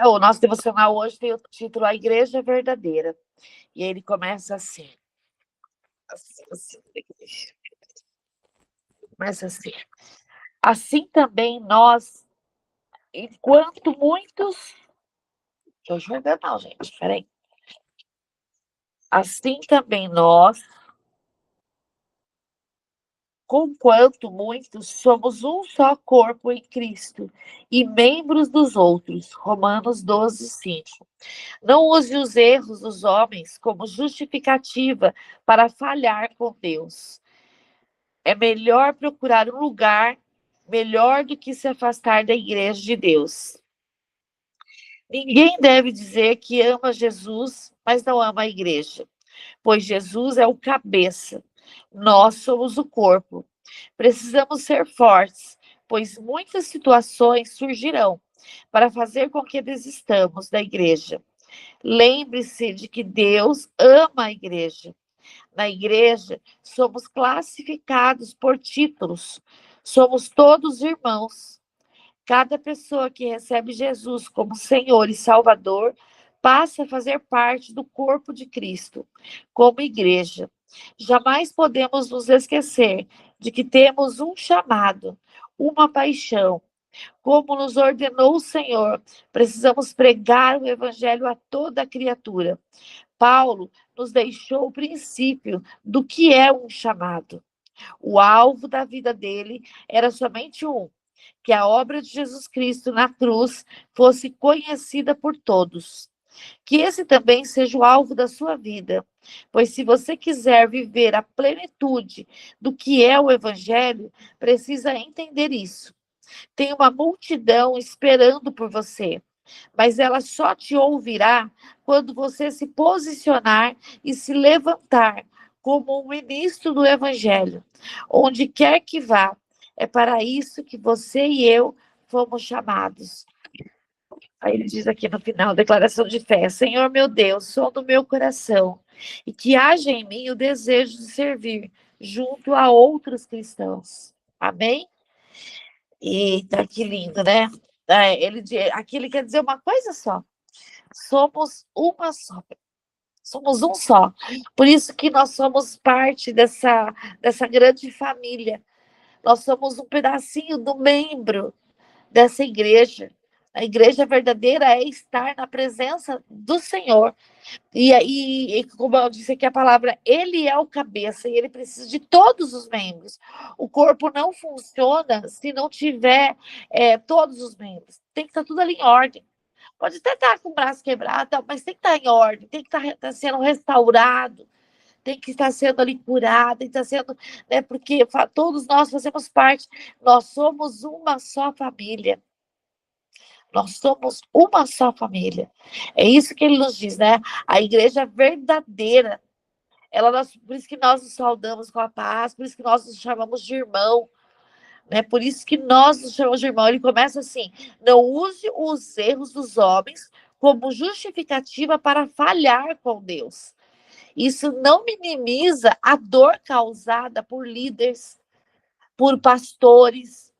O nosso devocional hoje tem o título A Igreja Verdadeira. E ele começa assim. Começa assim. Assim também nós, enquanto muitos. Deixa eu ajudar, não, gente. Peraí. Assim também nós, conquanto muitos, somos um só corpo em Cristo e membros dos outros. Romanos 12, 5. Não use os erros dos homens como justificativa para falhar com Deus. É melhor procurar um lugar melhor do que se afastar da igreja de Deus. Ninguém deve dizer que ama Jesus, mas não ama a igreja, pois Jesus é o cabeça. Nós somos o corpo. Precisamos ser fortes, pois muitas situações surgirão para fazer com que desistamos da igreja. Lembre-se de que Deus ama a igreja. Na igreja, somos classificados por títulos. Somos todos irmãos. Cada pessoa que recebe Jesus como Senhor e Salvador passa a fazer parte do corpo de Cristo, como igreja. Jamais podemos nos esquecer de que temos um chamado, uma paixão. Como nos ordenou o Senhor, precisamos pregar o Evangelho a toda criatura. Paulo nos deixou o princípio do que é um chamado. O alvo da vida dele era somente um: que a obra de Jesus Cristo na cruz fosse conhecida por todos. Que esse também seja o alvo da sua vida, pois se você quiser viver a plenitude do que é o Evangelho, precisa entender isso. Tem uma multidão esperando por você, mas ela só te ouvirá quando você se posicionar e se levantar como um ministro do Evangelho, onde quer que vá. É para isso que você e eu fomos chamados. Aí ele diz aqui no final, declaração de fé: Senhor meu Deus, som do meu coração, e que haja em mim o desejo de servir junto a outros cristãos. Amém? Eita, que lindo, né? Aqui ele quer dizer uma coisa só. Somos uma só. Somos um só. Por isso que nós somos parte dessa grande família. Nós somos um pedacinho do membro dessa igreja. A igreja verdadeira é estar na presença do Senhor. E como eu disse aqui a palavra, ele é o cabeça e ele precisa de todos os membros. O corpo não funciona se não tiver todos os membros. Tem que estar tudo ali em ordem. Pode até estar com o braço quebrado, mas tem que estar em ordem, tem que estar sendo restaurado, tem que estar sendo ali curado, tem que estar sendo, né, porque todos nós fazemos parte, nós somos uma só família. Nós somos uma só família. É isso que ele nos diz, né? A igreja verdadeira. Por isso que nós nos saudamos com a paz, por isso que nós nos chamamos de irmão, né? Por isso que nós nos chamamos de irmão. Ele começa assim: não use os erros dos homens como justificativa para falhar com Deus. Isso não minimiza a dor causada por líderes, por pastores,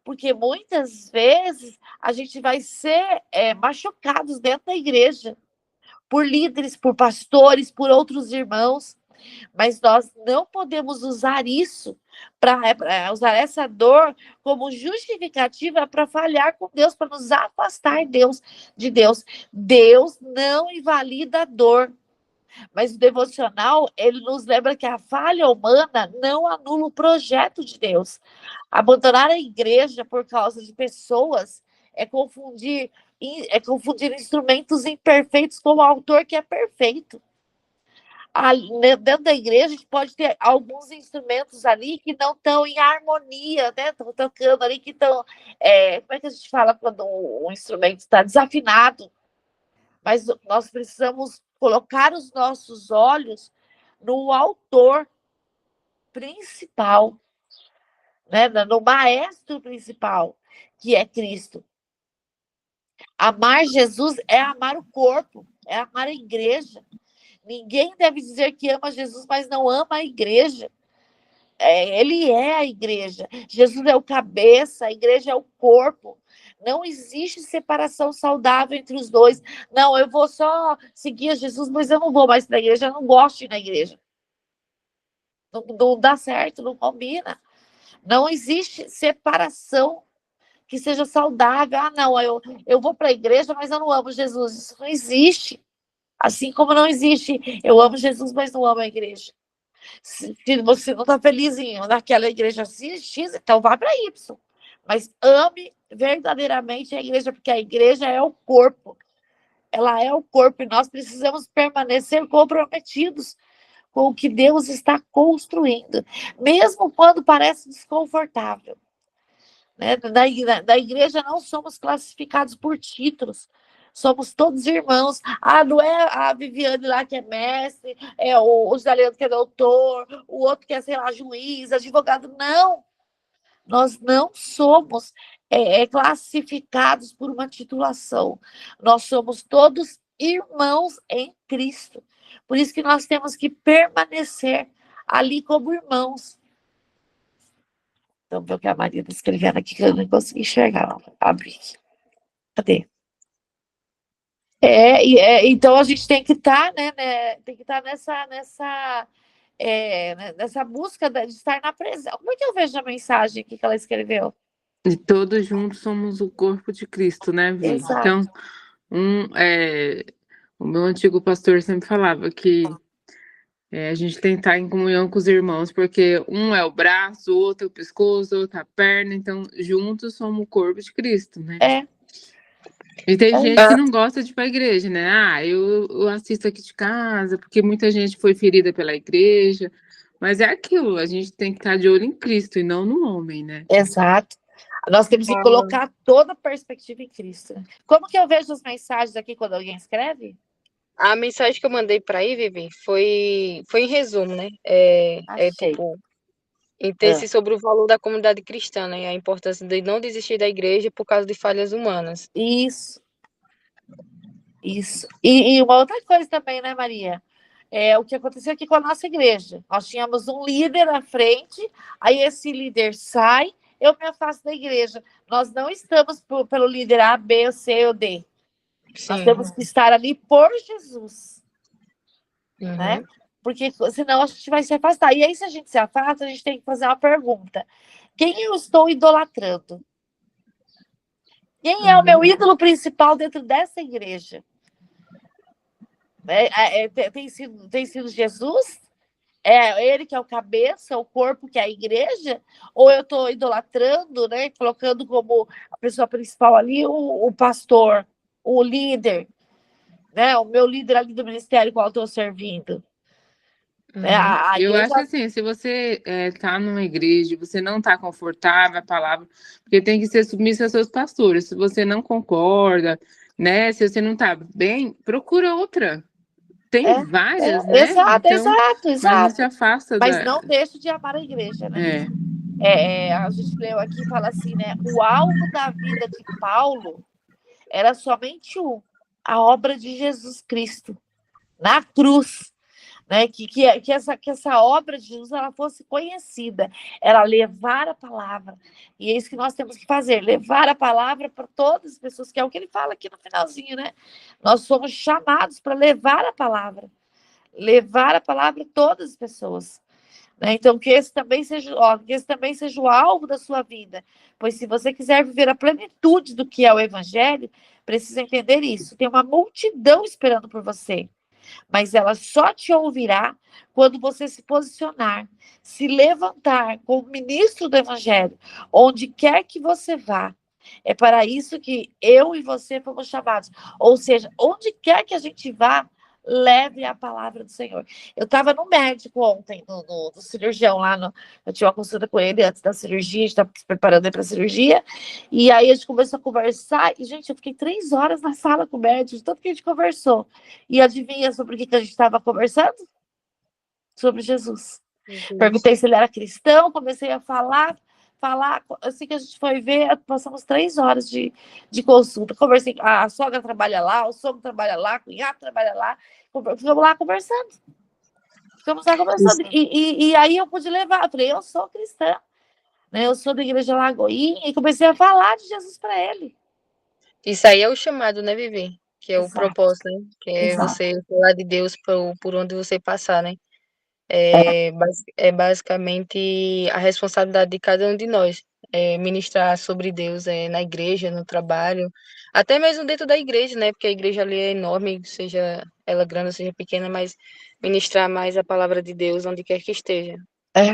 porque muitas vezes a gente vai ser machucados dentro da igreja, por líderes, por pastores, por outros irmãos, mas nós não podemos usar isso para usar essa dor como justificativa para falhar com Deus, para nos afastar de Deus. Deus não invalida a dor. Mas o devocional, ele nos lembra que a falha humana não anula o projeto de Deus. Abandonar a igreja por causa de pessoas é confundir instrumentos imperfeitos com o autor que é perfeito. Dentro da igreja, a gente pode ter alguns instrumentos ali que não estão em harmonia, né? Estão tocando ali que estão. Como é que a gente fala quando um instrumento está desafinado? Mas nós precisamos colocar os nossos olhos no autor principal, né? No maestro principal, que é Cristo. Amar Jesus é amar o corpo, é amar a igreja. Ninguém deve dizer que ama Jesus, mas não ama a igreja. Ele é a igreja. Jesus é o cabeça, a igreja é o corpo. Não existe separação saudável entre os dois. Não, eu vou só seguir a Jesus, mas eu não vou mais na igreja, eu não gosto de ir na igreja. Não dá certo, não combina. Não existe separação que seja saudável. Ah, não, eu vou para a igreja, mas eu não amo Jesus. Isso não existe. Assim como não existe, eu amo Jesus, mas não amo a igreja. Se você não está feliz naquela igreja X, então vá para Y. Mas ame verdadeiramente a igreja, porque a igreja é o corpo. Ela é o corpo e nós precisamos permanecer comprometidos com o que Deus está construindo, mesmo quando parece desconfortável. Né? Da igreja não somos classificados por títulos, somos todos irmãos. Ah, não é a Viviane lá que é mestre, é o José Leandro que é doutor, o outro que é, sei lá, juiz, advogado. Não, nós não somos classificados por uma titulação. Nós somos todos irmãos em Cristo. Por isso que nós temos que permanecer ali como irmãos. Então, ver o que a Maria está escrevendo aqui, que eu não consegui enxergar. Abri. Cadê? Então a gente tem que estar, né, tem que estar nessa busca de estar na presença. Como é que eu vejo a mensagem aqui que ela escreveu? E todos juntos somos o corpo de Cristo, né, Vi? Exato. Então, o meu antigo pastor sempre falava que a gente tem que estar em comunhão com os irmãos, porque um é o braço, o outro é o pescoço, o outro é a perna, então juntos somos o corpo de Cristo, né? E tem gente que não gosta de ir para a igreja, né? Ah, eu assisto aqui de casa, porque muita gente foi ferida pela igreja, mas é aquilo, a gente tem que estar de olho em Cristo e não no homem, né? Exato. Nós temos que colocar toda a perspectiva em Cristo. Como que eu vejo as mensagens aqui quando alguém escreve? A mensagem que eu mandei para aí, Vivi, foi em resumo, né? Tipo, entender sobre o valor da comunidade cristã, né? A importância de não desistir da igreja por causa de falhas humanas. Isso. E uma outra coisa também, né, Maria? O que aconteceu aqui com a nossa igreja. Nós tínhamos um líder à frente, aí esse líder sai, eu me afasto da igreja. Nós não estamos pelo líder A, B, C ou D. Sim. Nós temos que estar ali por Jesus. Né? Porque senão a gente vai se afastar. E aí, se a gente se afasta, a gente tem que fazer uma pergunta. Quem eu estou idolatrando? Quem é o meu ídolo principal dentro dessa igreja? Tem sido Jesus? É ele que é o cabeça, o corpo que é a igreja? Ou eu estou idolatrando, né? Colocando como a pessoa principal ali o pastor, o líder, né? O meu líder ali do ministério qual eu estou servindo. Eu acho assim, se você está numa igreja e você não está confortável, a palavra, porque tem que ser submisso aos seus pastores. Se você não concorda, né? Se você não está bem, procura outra. Tem várias, né? Exato. Mas não se afasta. Mas não deixe de amar a igreja, né? A gente leu aqui e fala assim, né? O alvo da vida de Paulo era somente a obra de Jesus Cristo na cruz. Né, que essa obra de Jesus ela fosse conhecida, era levar a palavra, e é isso que nós temos que fazer, levar a palavra para todas as pessoas, que é o que ele fala aqui no finalzinho, né? Nós somos chamados para levar a palavra a todas as pessoas, né? Então que esse também seja o alvo da sua vida, pois se você quiser viver a plenitude do que é o evangelho, precisa entender isso, tem uma multidão esperando por você. Mas ela só te ouvirá quando você se posicionar, se levantar como ministro do Evangelho, onde quer que você vá. É para isso que eu e você fomos chamados. Ou seja, onde quer que a gente vá, leve a palavra do Senhor. Eu estava no médico ontem, no cirurgião lá, eu tinha uma consulta com ele antes da cirurgia, a gente estava se preparando para a cirurgia, e aí a gente começou a conversar, e, gente, eu fiquei 3 horas na sala com o médico, de tanto que a gente conversou. E adivinha sobre o que a gente estava conversando? Sobre Jesus. Perguntei se ele era cristão, comecei a falar, assim que a gente foi ver, passamos 3 horas de consulta, conversei, a sogra trabalha lá, o sogro trabalha lá, o cunhado trabalha lá, ficamos lá conversando, e aí eu pude levar, eu falei, eu sou cristã, né? Eu sou da igreja Lagoinha, e comecei a falar de Jesus para ele. Isso aí é o chamado, né, Vivi? Que é o Exato, propósito, né? Que é exato. você falar de Deus por onde você passar, né? É, É basicamente a responsabilidade de cada um de nós. Ministrar sobre Deus na igreja, no trabalho, até mesmo dentro da igreja, né? Porque a igreja ali é enorme, seja ela grande ou seja pequena, mas ministrar mais a palavra de Deus onde quer que esteja. é.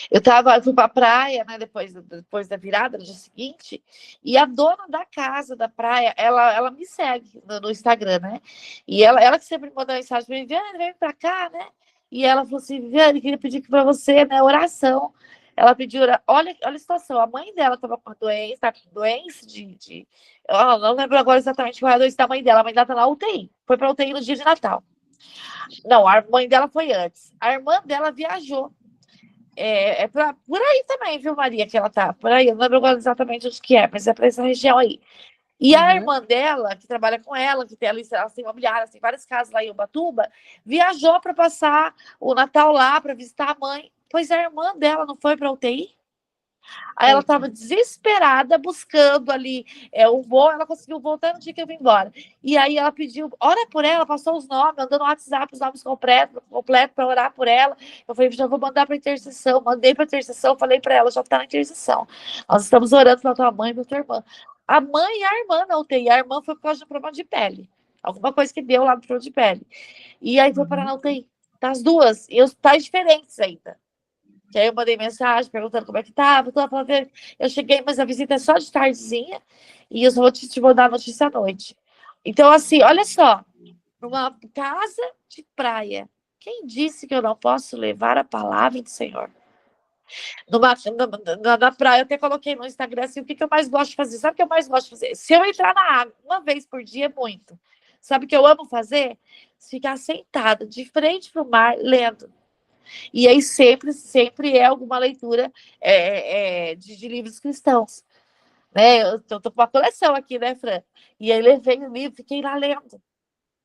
Eu fui pra praia, né, depois da virada, no dia seguinte, e a dona da casa da praia, ela me segue no Instagram, né? E ela que sempre manda mensagem pra mim, Viviane, vem pra cá, né? E ela falou assim, Viviane, queria pedir aqui pra você, né, oração. Ela pediu, olha a situação, a mãe dela tava com doença, tá com doença eu não lembro agora exatamente qual é a doença da mãe dela, a mãe dela tá na UTI, foi pra UTI no dia de Natal. Não, a mãe dela foi antes. A irmã dela viajou por aí também, viu, Maria, que ela tá. Por aí, eu não lembro agora exatamente onde que é, mas é para essa região aí. E a Uhum. irmã dela, que trabalha com ela, que tem ali, ela tem imobiliária, tem várias casas lá em Ubatuba, viajou para passar o Natal lá, para visitar a mãe. Pois a irmã dela não foi para UTI? Aí ela Eita. estava desesperada, buscando ali o voo, ela conseguiu voltar no dia que eu vim embora. E aí ela pediu, ora por ela, passou os nomes, mandando no WhatsApp os nomes completos para orar por ela. Eu falei, já vou mandar para intercessão. Mandei para intercessão, falei para ela, já está na intercessão. Nós estamos orando pela tua mãe e pela tua irmã. A mãe e a irmã não tem. A irmã foi por causa de um problema de pele. Alguma coisa que deu lá no problema de pele. E aí foi para não ter. Das duas, e os pais diferentes ainda. Que aí eu mandei mensagem perguntando como é que tava. Eu cheguei, mas a visita é só de tardezinha e eu vou te mandar a notícia à noite. Então, assim, olha só, uma casa de praia. Quem disse que eu não posso levar a palavra do Senhor? Na praia, eu até coloquei no Instagram assim, o que eu mais gosto de fazer? Sabe o que eu mais gosto de fazer? Se eu entrar na água uma vez por dia, é muito. Sabe o que eu amo fazer? Ficar sentada de frente para o mar, lendo. E aí sempre é alguma leitura de livros cristãos. Né? Eu tô com uma coleção aqui, né, Fran? E aí levei o livro, fiquei lá lendo.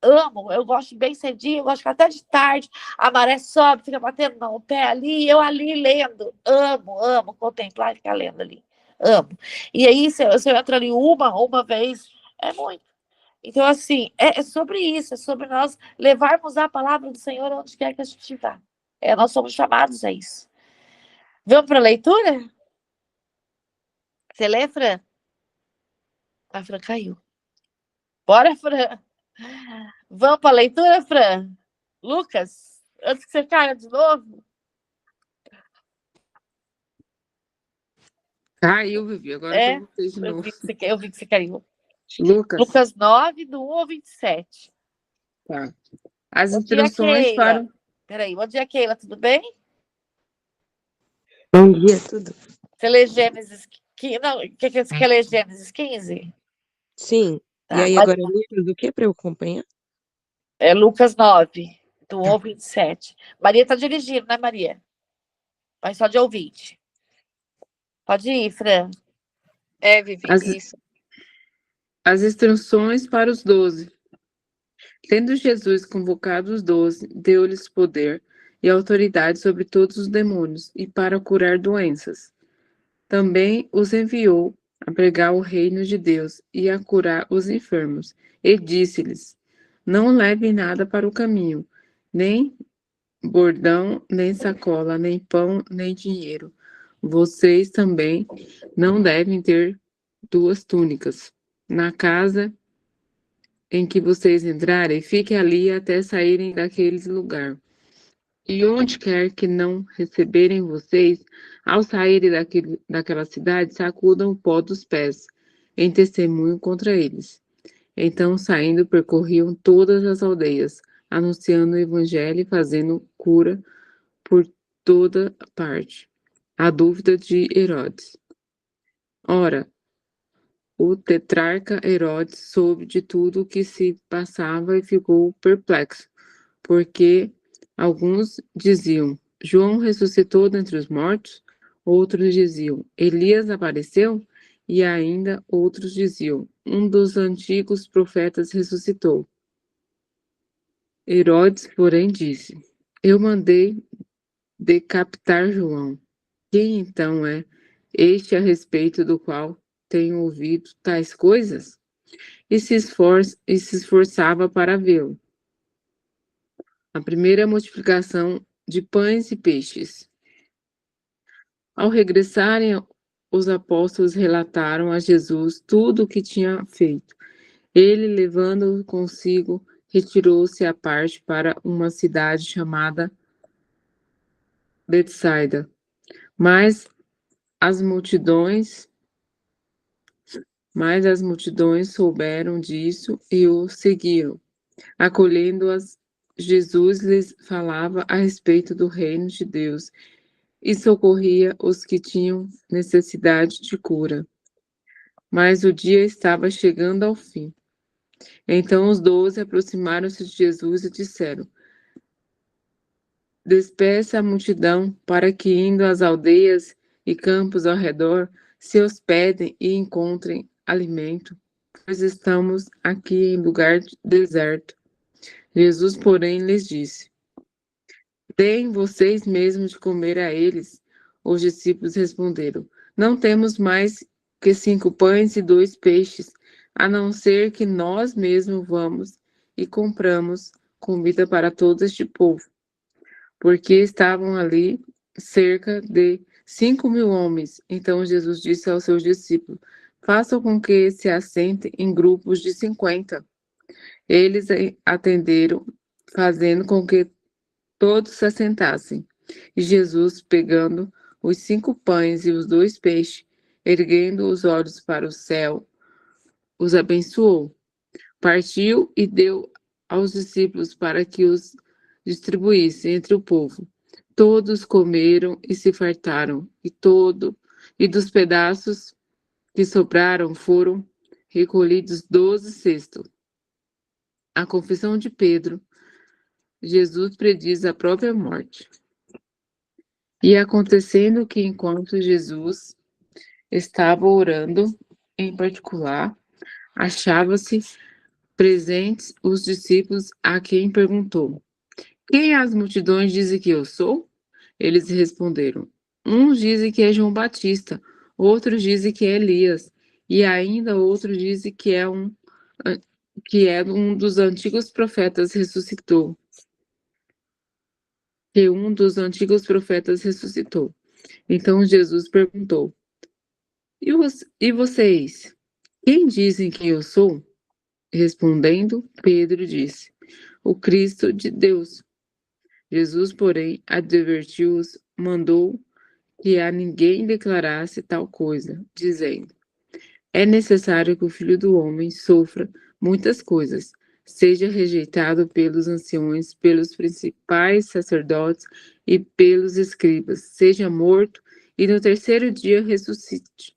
Amo, eu gosto bem cedinho, eu gosto até de tarde, a maré sobe, fica batendo no pé ali, eu ali lendo. Amo contemplar e ficar lendo ali. Amo. E aí, se eu entro ali uma vez, é muito. Então, assim, é sobre isso, é sobre nós levarmos a palavra do Senhor onde quer que a gente vá. Nós somos chamados a isso. Vamos para a leitura? Você lê, Fran? A Fran caiu. Bora, Fran. Vamos para a leitura, Fran? Lucas, antes que você caia de novo. Caiu, Vivi. Agora que eu voltei de Eu novo. vi que você caiu. Lucas. Lucas 9, do 1 ao 27. Tá. As Bom dia, instruções para. Keila. Peraí, bom dia, Keila, tudo bem? Bom dia, tudo. Você lê Gênesis 15? Não, você quer ler Gênesis 15? Sim. E Tá, aí, agora, Lucas, o que para eu acompanhar? é Lucas 9, do 1 ao 27. Maria está dirigindo, né, Maria? Mas só de ouvinte. Pode ir, Fran. Vivi, As, isso. as instruções para os 12. Tendo Jesus convocado os 12, deu-lhes poder e autoridade sobre todos os demônios e para curar doenças. Também os enviou a pregar o reino de Deus e a curar os enfermos. E disse-lhes: Não levem nada para o caminho, nem bordão, nem sacola, nem pão, nem dinheiro. Vocês também não devem ter 2 túnicas. Na casa em que vocês entrarem, fiquem ali até saírem daquele lugar. E onde quer que não receberem vocês, ao saírem daquela cidade, sacudam o pó dos pés, em testemunho contra eles. Então, saindo, percorriam todas as aldeias, anunciando o evangelho e fazendo cura por toda parte. A dúvida de Herodes. Ora, o tetrarca Herodes soube de tudo o que se passava e ficou perplexo, porque alguns diziam: João ressuscitou dentre os mortos, outros diziam: Elias apareceu, e ainda outros diziam: um dos antigos profetas ressuscitou. Herodes, porém, disse: Eu mandei decapitar João. Quem então é este a respeito do qual tenho ouvido tais coisas? e se esforçava para vê-lo. A primeira multiplicação de pães e peixes. Ao regressarem, os apóstolos relataram a Jesus tudo o que tinha feito. Ele, levando-o consigo, retirou-se à parte para uma cidade chamada Betsaida. Mas as multidões souberam disso e o seguiram. Acolhendo-as, Jesus lhes falava a respeito do reino de Deus e socorria os que tinham necessidade de cura. Mas o dia estava chegando ao fim. Então os 12 aproximaram-se de Jesus e disseram: Despeça a multidão para que, indo às aldeias e campos ao redor, se hospedem e encontrem alimento, pois estamos aqui em lugar deserto. Jesus, porém, lhes disse: Deem vocês mesmos de comer a eles. Os discípulos responderam: Não temos mais que 5 pães e 2 peixes, a não ser que nós mesmos vamos e compramos comida para todo este povo. Porque estavam ali cerca de 5.000 homens. Então Jesus disse aos seus discípulos: Façam com que se assentem em grupos de 50. Eles atenderam, fazendo com que todos se assentassem. E Jesus, pegando os 5 pães e os 2 peixes, erguendo os olhos para o céu, os abençoou. Partiu e deu aos discípulos para que os distribuíssem entre o povo. Todos comeram e se fartaram, e dos pedaços que sobraram foram recolhidos 12 cestos. A confissão de Pedro. Jesus prediz a própria morte. E acontecendo que, enquanto Jesus estava orando, em particular, achava-se presentes os discípulos, a quem perguntou: Quem as multidões dizem que eu sou? Eles responderam: Uns dizem que é João Batista, outros dizem que é Elias, e ainda outros dizem que é um dos antigos profetas ressuscitou. Então Jesus perguntou: E vocês? Quem dizem que eu sou? Respondendo, Pedro disse: O Cristo de Deus. Jesus, porém, advertiu-os, mandou que a ninguém declarasse tal coisa, dizendo: É necessário que o Filho do Homem sofra muitas coisas, seja rejeitado pelos anciões, pelos principais sacerdotes e pelos escribas, seja morto e no terceiro dia ressuscite.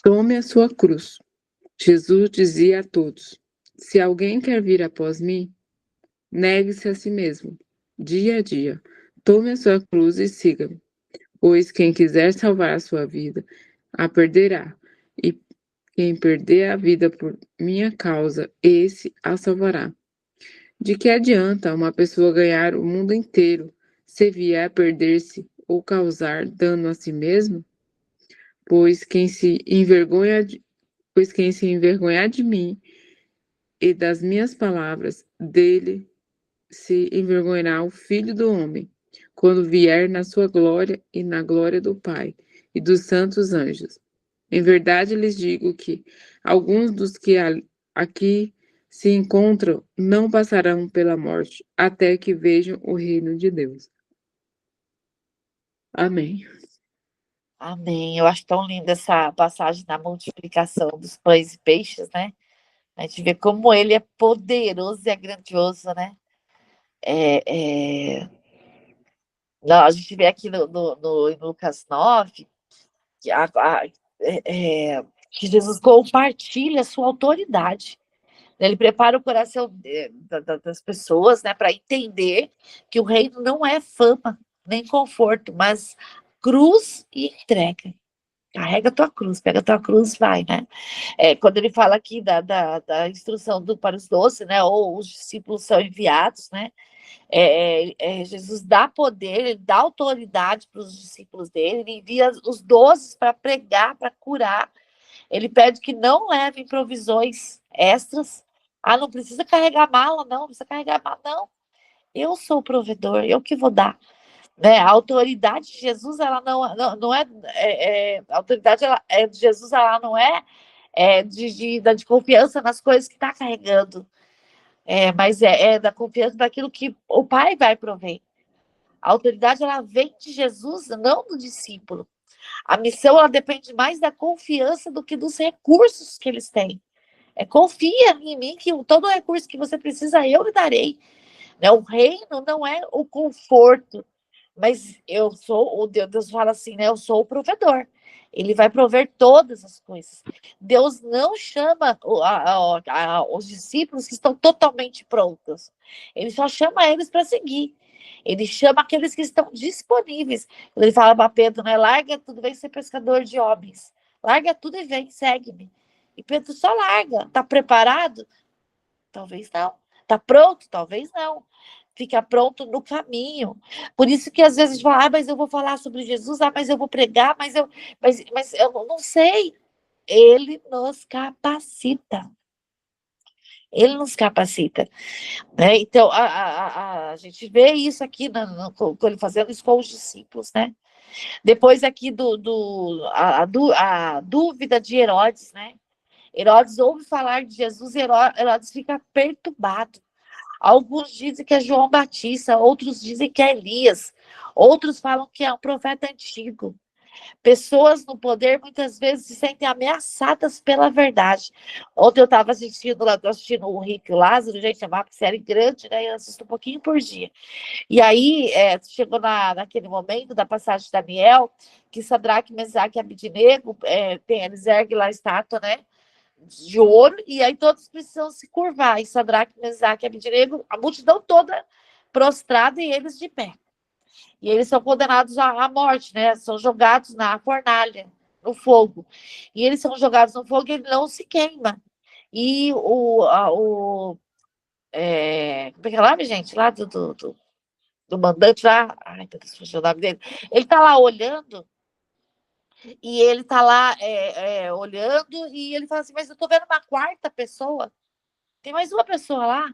Tome a sua cruz. Jesus dizia a todos: Se alguém quer vir após mim, negue-se a si mesmo, dia a dia. Tome a sua cruz e siga-me. Pois quem quiser salvar a sua vida, a perderá. E quem perder a vida por minha causa, esse a salvará. De que adianta uma pessoa ganhar o mundo inteiro, se vier a perder-se ou causar dano a si mesmo? Pois quem se envergonhar de mim e das minhas palavras, dele se envergonhará o Filho do Homem, quando vier na sua glória e na glória do Pai e dos santos anjos. Em verdade lhes digo que alguns dos que aqui se encontram não passarão pela morte, até que vejam o reino de Deus. Amém. Amém. Eu acho tão linda essa passagem da multiplicação dos pães e peixes, né? A gente vê como ele é poderoso e é grandioso, né? Não, a gente vê aqui no Lucas 9 que Jesus compartilha a sua autoridade. Ele prepara o coração das pessoas, né, para entender que o reino não é fama nem conforto, mas cruz e entrega. Carrega a tua cruz, pega a tua cruz, vai, né? Quando ele fala aqui da instrução para os 12, né? Ou os discípulos são enviados, né? Jesus dá poder, ele dá autoridade para os discípulos dele, ele envia os 12 para pregar, para curar. Ele pede que não levem provisões extras. Não precisa carregar mala, não precisa carregar mala, não. Eu sou o provedor, eu que vou dar. Né? A autoridade de Jesus, ela não é, a autoridade de Jesus, ela não é, de confiança nas coisas que está carregando, mas da confiança daquilo que o Pai vai prover. A autoridade, ela vem de Jesus, não do discípulo. A missão, ela depende mais da confiança do que dos recursos que eles têm. Confia em mim que todo recurso que você precisa, eu lhe darei. Né? O reino não é o conforto, mas eu sou, Deus fala assim, né? Eu sou o provedor. Ele vai prover todas as coisas. Deus não chama os discípulos que estão totalmente prontos. Ele só chama eles para seguir. Ele chama aqueles que estão disponíveis. Quando ele fala para Pedro, né? Larga tudo, vem ser pescador de homens. Larga tudo e vem, segue-me. E Pedro só larga. Está preparado? Talvez não. Está pronto? Talvez não. Fica pronto no caminho. Por isso que às vezes a gente fala, mas eu vou falar sobre Jesus, mas eu vou pregar, mas eu não sei. Ele nos capacita. Ele nos capacita. Né? Então, a gente vê isso aqui, ele fazendo isso com os discípulos, né? Depois aqui a dúvida de Herodes, né? Herodes ouve falar de Jesus e Herodes fica perturbado. Alguns dizem que é João Batista, outros dizem que é Elias, outros falam que é um profeta antigo. Pessoas no poder muitas vezes se sentem ameaçadas pela verdade. Ontem eu estava assistindo o Rico e o Lázaro, gente, é uma série grande, né? Eu assisto um pouquinho por dia. E aí chegou naquele momento da passagem de Daniel, que Sadraque, Mesaque e Abednego, eles erguem lá a estátua, né? De ouro, e aí todos precisam se curvar, e Sadraque, Mesaque e Abednego, a multidão toda prostrada e eles de pé. E eles são condenados à morte, né? São jogados na fornalha, no fogo. E eles são jogados no fogo e ele não se queima. E como é que é o nome, gente? Lá do mandante lá, ai, meu Deus, fugiu o nome dele. Ele tá lá olhando, e ele tá lá olhando, e ele fala assim, mas eu tô vendo uma quarta pessoa, tem mais uma pessoa lá.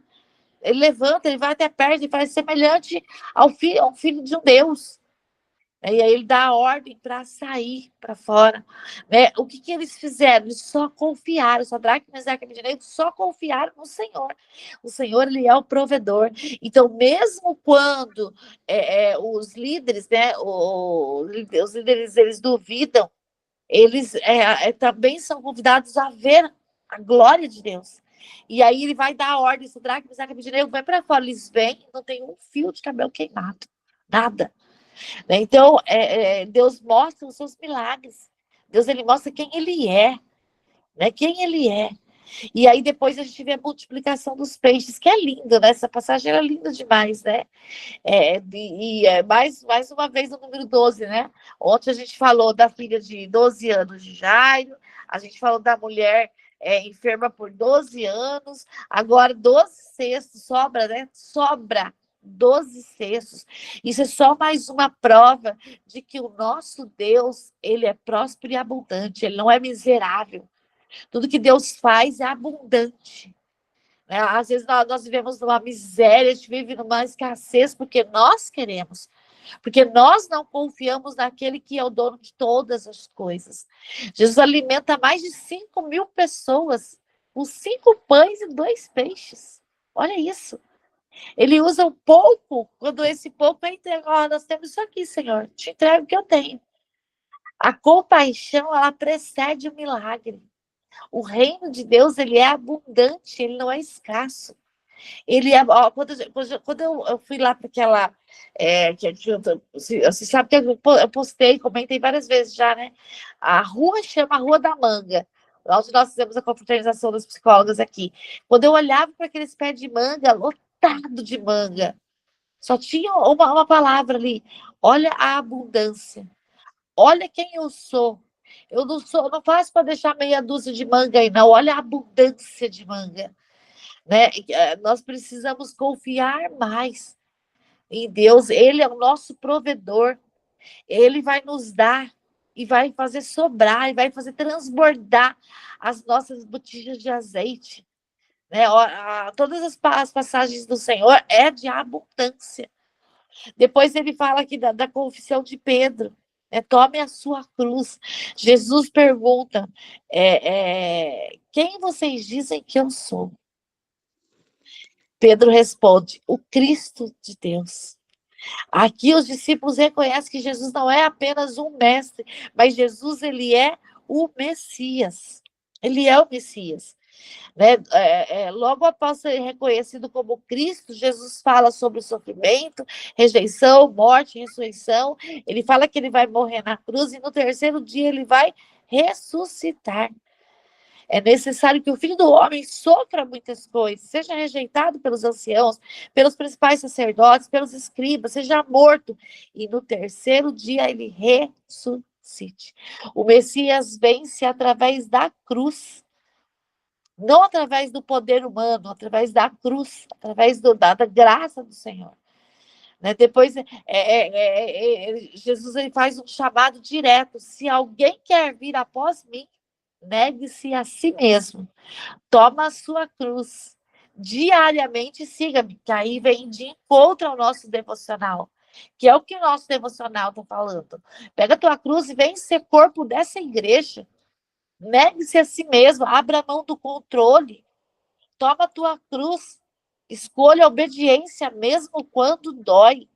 Ele levanta, ele vai até perto e faz semelhante ao filho de um Deus. E aí ele dá a ordem para sair para fora. Né? O que eles fizeram? Eles só confiaram, Sadraque, Mesaque e Abednego só confiaram no Senhor. O Senhor, ele é o provedor. Então, mesmo quando os líderes, né, os líderes, eles duvidam, eles também são convidados a ver a glória de Deus. E aí ele vai dar a ordem, Sadraque, Mesaque e Abednego, vai para fora. Eles vêm, não tem um fio de cabelo queimado, nada. Então, Deus mostra os seus milagres. Deus, ele mostra quem ele é, né? Quem ele é. E aí depois a gente vê a multiplicação dos peixes, que é lindo, né? Essa passagem era linda demais, né? Mais uma vez o número 12, né? Ontem a gente falou da filha de 12 anos de Jairo, a gente falou da mulher enferma por 12 anos, agora 12 cestos, sobra, né? Sobra 12 cestos. Isso é só mais uma prova de que o nosso Deus, ele é próspero e abundante, ele não é miserável. Tudo que Deus faz é abundante. Né? Às vezes nós vivemos numa miséria, a gente vive numa escassez porque nós queremos. Porque nós não confiamos naquele que é o dono de todas as coisas. Jesus alimenta mais de 5.000 pessoas com 5 pães e 2 peixes. Olha isso. Ele usa um pouco, quando esse pouco é entregue. Nós temos isso aqui, Senhor. Te entrego o que eu tenho. A compaixão, ela precede o milagre. O reino de Deus, ele é abundante, ele não é escasso. Ele é, quando eu fui lá para aquela. Você sabe que eu postei, comentei várias vezes já, né? A rua chama Rua da Manga. Onde nós fizemos a confraternização das psicólogas aqui. Quando eu olhava para aqueles pés de manga, lotado de manga, só tinha uma palavra ali. Olha a abundância. Olha quem eu sou. Eu não faço para deixar meia dúzia de manga aí, não. Olha a abundância de manga. Né? Nós precisamos confiar mais em Deus. Ele é o nosso provedor. Ele vai nos dar e vai fazer sobrar, e vai fazer transbordar as nossas botijas de azeite. Né? Todas as passagens do Senhor é de abundância. Depois ele fala aqui da confissão de Pedro. Tome a sua cruz. Jesus pergunta, quem vocês dizem que eu sou? Pedro responde, o Cristo de Deus. Aqui os discípulos reconhecem que Jesus não é apenas um mestre, mas Jesus, ele é o Messias. Ele é o Messias. Né? Logo após ser reconhecido como Cristo, Jesus fala sobre sofrimento, rejeição, morte, ressurreição. Ele fala que ele vai morrer na cruz e no terceiro dia ele vai ressuscitar. É necessário que o Filho do Homem sofra muitas coisas, seja rejeitado pelos anciãos, pelos principais sacerdotes, pelos escribas, seja morto, e no terceiro dia ele ressuscite. O Messias vence através da cruz, não através do poder humano, através da cruz, através da graça do Senhor. Né? Depois, Jesus ele faz um chamado direto: se alguém quer vir após mim, negue-se a si mesmo, toma a sua cruz diariamente e siga-me, que aí vem de encontro ao nosso devocional, que é o que o nosso devocional está falando. Pega a tua cruz e vem ser corpo dessa igreja. Negue-se a si mesmo, abra a mão do controle, toma a tua cruz, escolha a obediência mesmo quando dói.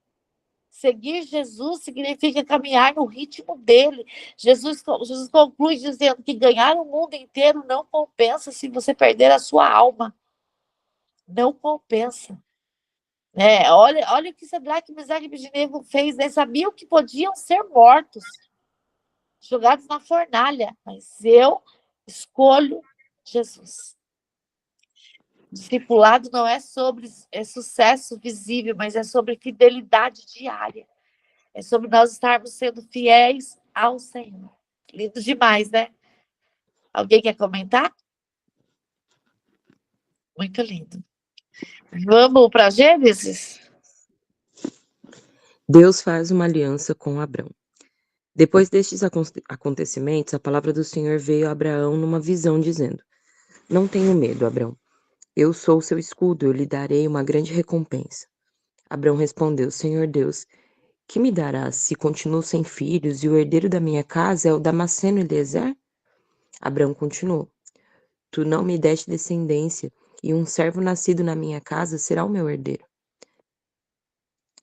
Seguir Jesus significa caminhar no ritmo dele. Jesus conclui dizendo que ganhar o mundo inteiro não compensa se você perder a sua alma. Não compensa. Olha o que Sadraque, Mesaque e Abednego fez. Né? Sabiam que podiam ser mortos, jogados na fornalha, mas eu escolho Jesus. Discipulado não é sobre sucesso visível, mas é sobre fidelidade diária. É sobre nós estarmos sendo fiéis ao Senhor. Lindo demais, né? Alguém quer comentar? Muito lindo. Vamos para Gênesis? Deus faz uma aliança com Abrão. Depois destes acontecimentos, a palavra do Senhor veio a Abraão numa visão, dizendo: Não tenha medo, Abrão. Eu sou o seu escudo, eu lhe darei uma grande recompensa. Abrão respondeu: Senhor Deus, que me darás se continuo sem filhos e o herdeiro da minha casa é o Damasceno Eliezer? Abrão continuou: Tu não me deste descendência, e um servo nascido na minha casa será o meu herdeiro.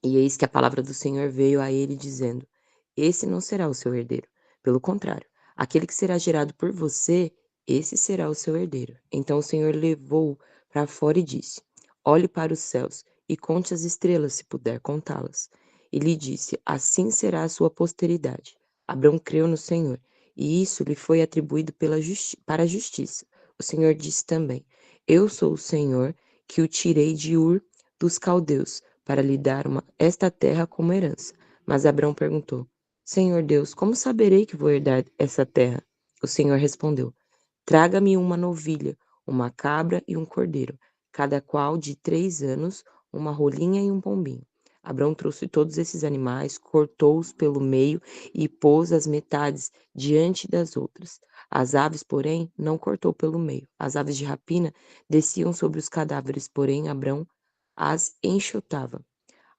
E eis que a palavra do Senhor veio a ele, dizendo: Esse não será o seu herdeiro. Pelo contrário, aquele que será gerado por você, esse será o seu herdeiro. Então o Senhor levou-o para fora e disse: Olhe para os céus e conte as estrelas, se puder contá-las. E lhe disse: Assim será a sua posteridade. Abrão creu no Senhor, e isso lhe foi atribuído para a justiça. O Senhor disse também: Eu sou o Senhor que o tirei de Ur dos caldeus, para lhe dar esta terra como herança. Mas Abrão perguntou: Senhor Deus, como saberei que vou herdar essa terra? O Senhor respondeu: Traga-me uma novilha, uma cabra e um cordeiro, cada qual de 3 anos, uma rolinha e um pombinho. Abrão trouxe todos esses animais, cortou-os pelo meio e pôs as metades diante das outras. As aves, porém, não cortou pelo meio. As aves de rapina desciam sobre os cadáveres, porém Abrão as enxotava.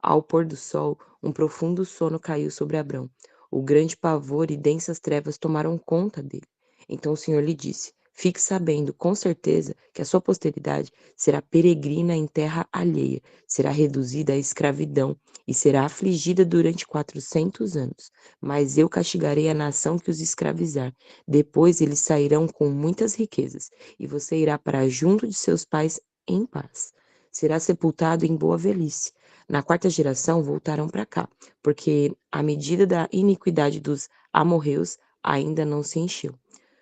Ao pôr do sol, um profundo sono caiu sobre Abrão. O grande pavor e densas trevas tomaram conta dele. Então o Senhor lhe disse: Fique sabendo, com certeza, que a sua posteridade será peregrina em terra alheia, será reduzida à escravidão e será afligida durante 400 anos. Mas eu castigarei a nação que os escravizar. Depois eles sairão com muitas riquezas, e você irá para junto de seus pais em paz. Será sepultado em boa velhice. Na 4ª geração voltarão para cá, porque a medida da iniquidade dos amorreus ainda não se encheu.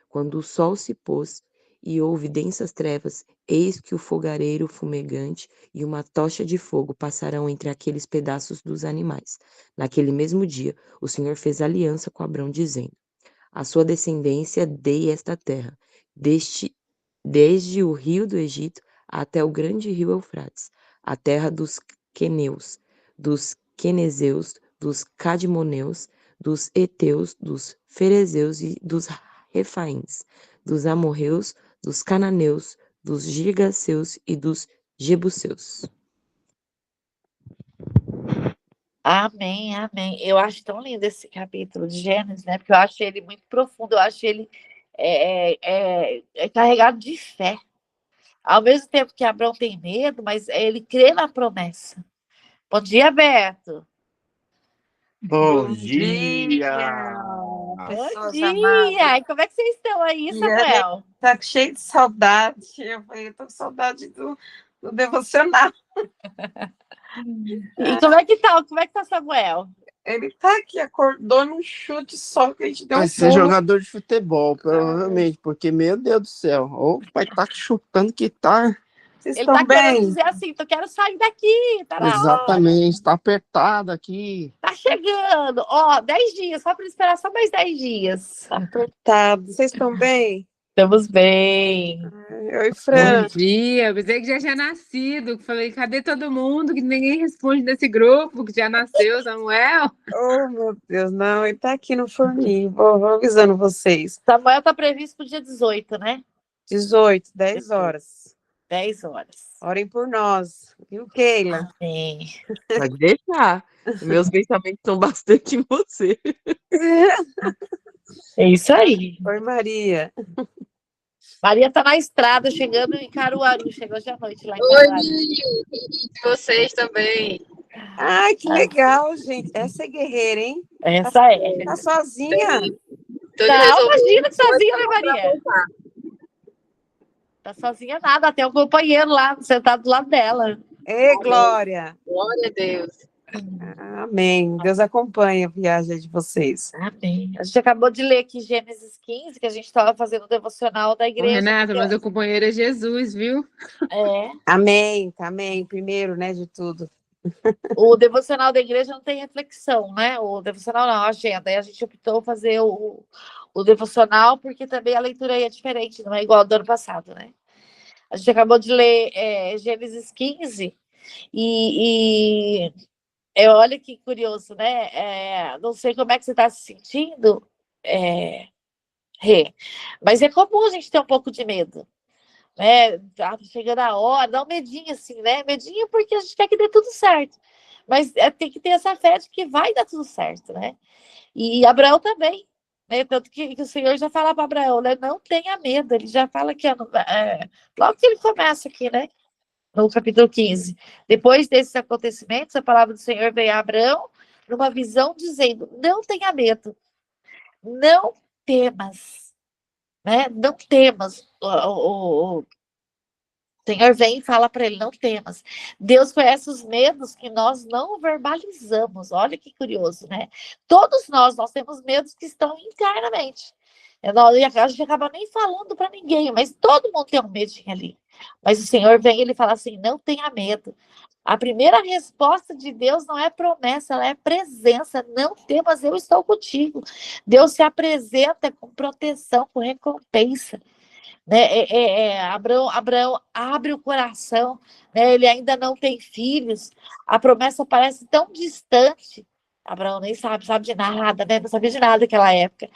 Quando o sol se pôs e houve densas trevas, eis que o fogareiro fumegante e uma tocha de fogo passarão entre aqueles pedaços dos animais. Naquele mesmo dia, o Senhor fez aliança com Abrão, dizendo: A sua descendência dei esta terra, desde o rio do Egito até o grande rio Eufrates, a terra dos queneus, dos quenezeus, dos cadmoneus, dos heteus, dos ferezeus e dos refaíns, dos amorreus, dos cananeus, dos girgaceus e dos jebuseus. Amém, amém. Eu acho tão lindo esse capítulo de Gênesis, né? Porque eu acho ele muito profundo, eu acho ele carregado de fé. Ao mesmo tempo que Abraão tem medo, mas ele crê na promessa. Bom dia, Beto. Bom dia! Bom Pessoas dia! amadas. E como é que vocês estão aí, E Samuel? Tá cheio de saudade. Eu falei, eu tô com saudade do devocional. E como é que tá? Como é que tá, Samuel? Ele tá aqui, acordou num chute só que a gente deu Vai um ser pulo. jogador de futebol, provavelmente, porque, meu Deus do céu, ou vai estar chutando que tá. Vocês Ele estão tá querendo bem? dizer assim, eu quero sair daqui, tá na hora. Exatamente, tá apertado aqui. Tá chegando. Ó, 10 dias, só para esperar só mais 10 dias. Tá apertado. Vocês estão bem? Estamos bem. Eu e Fran. Bom dia, eu pensei que já tinha nascido. Falei, cadê todo mundo? Que ninguém responde desse grupo, que já nasceu, Samuel. Oh, meu Deus, não. Ele tá aqui no forninho. Vou avisando vocês. Samuel tá previsto pro dia 18, né? 18, 10 horas. 10 horas. Orem por nós. Viu, Keila? Amém. Pode deixar. Meus pensamentos são bastante em você. É isso aí. Oi, Maria. Maria tá na estrada, chegando em Caruaru. Chegou hoje à noite lá em Oi, Caruaru. e vocês também. Ai, que legal, gente. Essa é guerreira, hein? Essa é. Tá sozinha? Tô Não, resolvendo imagina que sozinha, né, pra Maria? voltar. Tá sozinha nada, tem um companheiro lá, sentado do lado dela. Ei, Glória. Glória a Deus. Amém. Deus acompanha a viagem de vocês. Amém. A gente acabou de ler aqui Gênesis 15, que a gente estava fazendo o devocional da Ô, igreja. Renata, mas o companheiro é Jesus, viu? É. Amém, amém. Primeiro, né, de tudo. O devocional da igreja não tem reflexão, né? O devocional não, a agenda. Aí a gente optou fazer o devocional, porque também a leitura aí é diferente, não é igual ao do ano passado, né? A gente acabou de ler Gênesis 15 e olha que curioso, né? Não sei como é que você está se sentindo, Rê, mas é comum a gente ter um pouco de medo, né? Tá chegando a hora, dá um medinho assim, né? Medinho porque a gente quer que dê tudo certo, mas tem que ter essa fé de que vai dar tudo certo, né? E Abraão também, né? Tanto que o Senhor já fala para Abraão, né? Não tenha medo, ele já fala aqui, logo que ele começa aqui, né? No capítulo 15. Depois desses acontecimentos, a palavra do Senhor veio a Abraão numa visão dizendo: não tenha medo, não temas, né? Não temas. O Senhor vem e fala para ele: não temas. Deus conhece os medos que nós não verbalizamos. Olha que curioso, né? Todos nós temos medos que estão internamente. A gente acaba nem falando para ninguém, mas todo mundo tem um medinho ali. Mas o Senhor vem e ele fala assim: não tenha medo. A primeira resposta de Deus não é promessa, ela é presença. Não temas, eu estou contigo. Deus se apresenta com proteção, com recompensa. Né? Abraão abre o coração, né? Ele ainda não tem filhos. A promessa parece tão distante. Abraão nem sabe de nada, né? Não sabia de nada naquela época.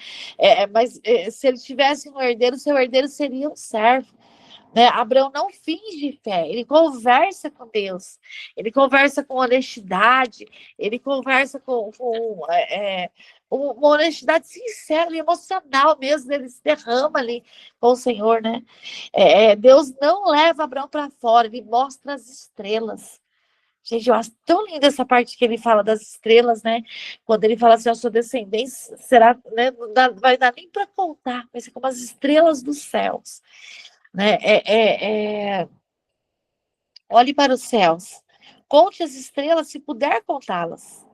Mas se ele tivesse um herdeiro, seu herdeiro seria um servo. Né? Abraão não finge fé, ele conversa com Deus, ele conversa com honestidade, ele conversa com uma honestidade sincera e emocional mesmo, ele se derrama ali com o Senhor, né? Deus não leva Abraão para fora, ele mostra as estrelas. Gente, eu acho tão linda essa parte que ele fala das estrelas, né? Quando ele fala assim, a sua descendência será, né? Não vai dar nem para contar, vai ser como as estrelas dos céus. Né? Olhe para os céus, conte as estrelas se puder contá-las.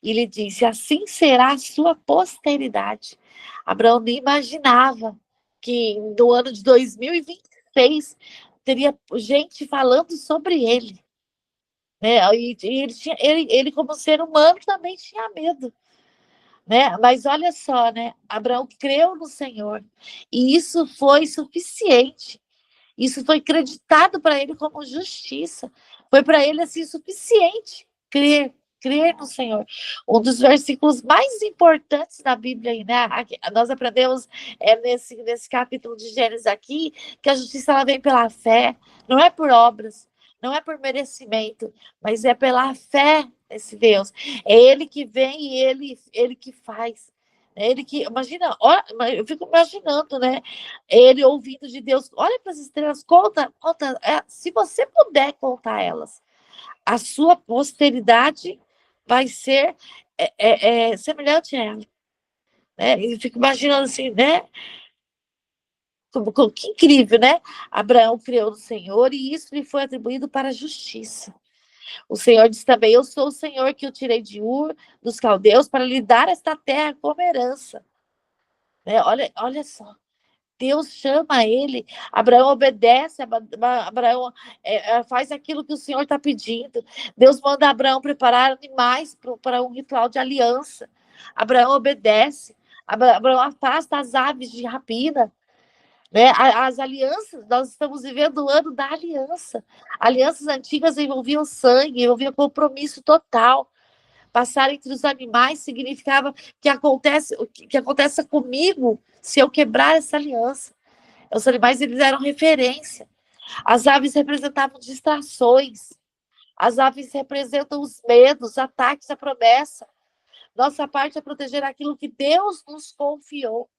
E ele disse: assim será a sua posteridade. Abraão nem imaginava que no ano de 2026 teria gente falando sobre ele. Né? E ele, como ser humano, também tinha medo. Né? Mas olha só, né? Abraão creu no Senhor e isso foi suficiente. Isso foi acreditado para ele como justiça. Foi para ele assim suficiente. crer no Senhor. Um dos versículos mais importantes da Bíblia aí, né? Nós aprendemos nesse capítulo de Gênesis aqui, que a justiça ela vem pela fé, não é por obras, não é por merecimento, mas é pela fé nesse Deus. É Ele que vem e Ele que faz. É Ele que, imagina, olha, eu fico imaginando, né? Ele ouvindo de Deus, olha para as estrelas, conta, se você puder contar elas, a sua posteridade vai ser semelhante a ela. Né? E fico imaginando assim, né? Que incrível, né? Abraão criou no Senhor e isso lhe foi atribuído para a justiça. O Senhor disse também: eu sou o Senhor que o tirei de Ur, dos caldeus, para lhe dar esta terra como herança. Né? Olha só. Deus chama ele, Abraão obedece, Abraão faz aquilo que o Senhor está pedindo. Deus manda Abraão preparar animais para um ritual de aliança. Abraão obedece, Abraão afasta as aves de rapina. Né? As alianças, nós estamos vivendo o ano da aliança. Alianças antigas envolviam sangue, envolviam compromisso total. Passar entre os animais significava que aconteça comigo se eu quebrar essa aliança. Os animais, eles eram referência. As aves representavam distrações. As aves representam os medos, ataques à promessa. Nossa parte é proteger aquilo que Deus nos confiou.